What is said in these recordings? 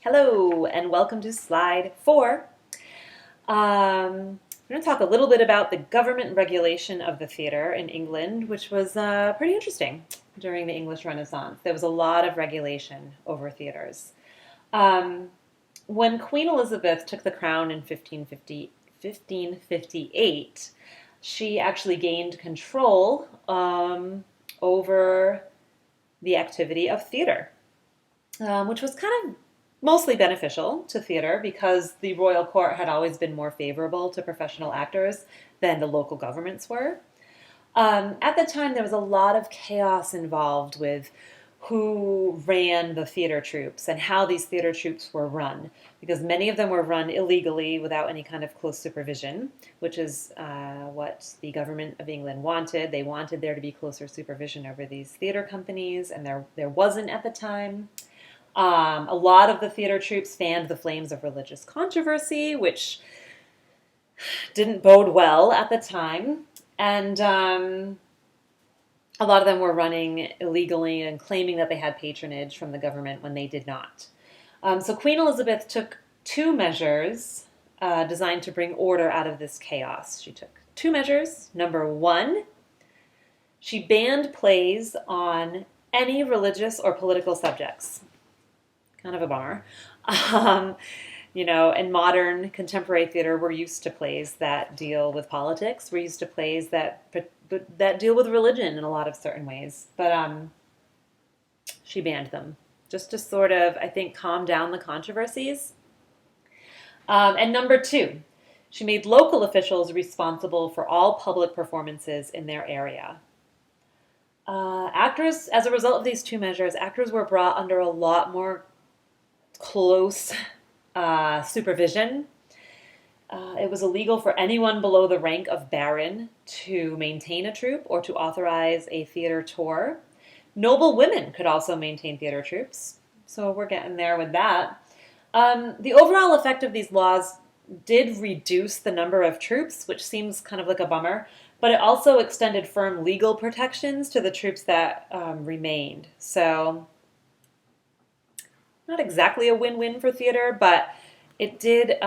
Hello, and welcome to slide 4. I'm going to talk a little bit about the government regulation of the theater in England, which was pretty interesting during the English Renaissance. There was a lot of regulation over theaters. Um, when Queen Elizabeth took the crown in 1558, she actually gained control over the activity of theater, which was kind of mostly beneficial to theater because the royal court had always been more favorable to professional actors than the local governments were. At the time, there was a lot of chaos involved with who ran the theater troops and how these theater troops were run, because many of them were run illegally without any kind of close supervision, which is what the government of England wanted. They wanted there to be closer supervision over these theater companies, and there wasn't at the time. A lot of the theater troops fanned the flames of religious controversy, which didn't bode well at the time. And a lot of them were running illegally and claiming that they had patronage from the government when they did not. So Queen Elizabeth took two measures designed to bring order out of this chaos. She took two measures. Number one, she banned plays on any religious or political subjects. Kind of a bummer. In modern contemporary theater, we're used to plays that deal with politics. We're used to plays that deal with religion in a lot of certain ways. But she banned them just to sort of, I think, calm down the controversies. And number two, she made local officials responsible for all public performances in their area. Actors, as a result of these two measures, actors were brought under a lot more close supervision. It was illegal for anyone below the rank of baron to maintain a troupe or to authorize a theater tour. Noble women could also maintain theater troupes, so we're getting there with that. The overall effect of these laws did reduce the number of troupes, which seems kind of like a bummer, but it also extended firm legal protections to the troupes that remained. So not exactly a win-win for theater, but it did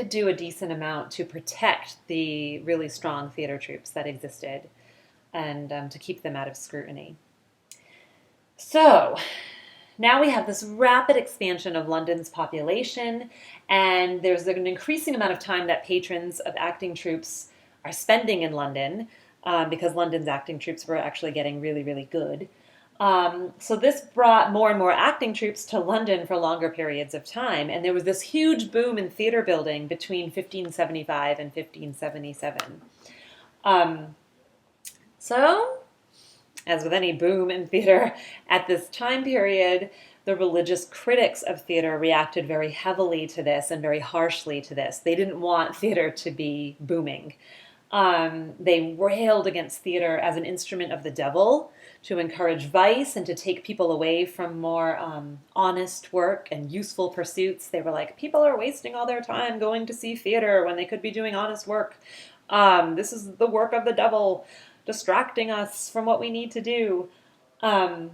do a decent amount to protect the really strong theater troupes that existed and to keep them out of scrutiny. So now we have this rapid expansion of London's population, and there's an increasing amount of time that patrons of acting troupes are spending in London because London's acting troupes were actually getting really, really good. So this brought more and more acting troupes to London for longer periods of time, and there was this huge boom in theater building between 1575 and 1577. So, as with any boom in theater at this time period, the religious critics of theater reacted very heavily to this and very harshly to this. They didn't want theater to be booming. They railed against theater as an instrument of the devil to encourage vice and to take people away from more honest work and useful pursuits. They were like, people are wasting all their time going to see theater when they could be doing honest work. This is the work of the devil, distracting us from what we need to do. And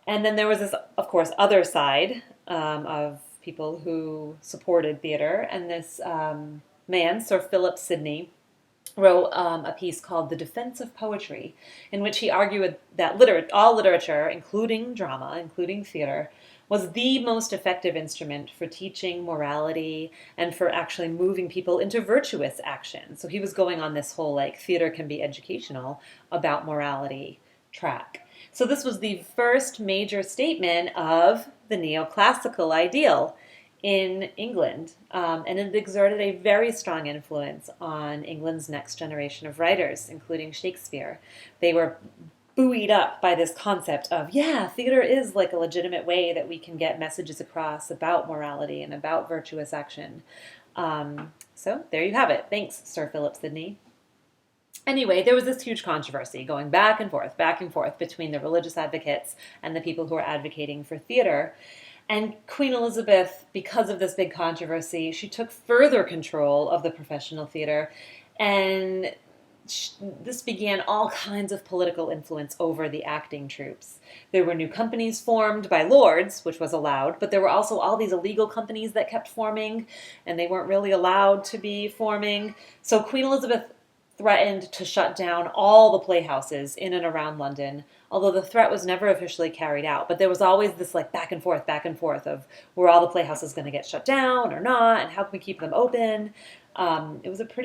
then there was this, of course, other side of people who supported theater. And this man, Sir Philip Sidney, wrote a piece called The Defense of Poetry, in which he argued that all literature, including drama, including theater, was the most effective instrument for teaching morality and for actually moving people into virtuous action. So he was going on this whole, theater can be educational about morality track. So this was the first major statement of the neoclassical ideal in England, and it exerted a very strong influence on England's next generation of writers, including Shakespeare. They were buoyed up by this concept of, theater is like a legitimate way that we can get messages across about morality and about virtuous action. So there you have it. Thanks, Sir Philip Sidney. Anyway, there was this huge controversy going back and forth between the religious advocates and the people who were advocating for theater. And Queen Elizabeth, because of this big controversy, she took further control of the professional theater and this began all kinds of political influence over the acting troops. There were new companies formed by lords, which was allowed, but there were also all these illegal companies that kept forming, and they weren't really allowed to be forming. So Queen Elizabeth threatened to shut down all the playhouses in and around London, although the threat was never officially carried out. But there was always this like back and forth of were all the playhouses going to get shut down or not, and how can we keep them open? It was a pretty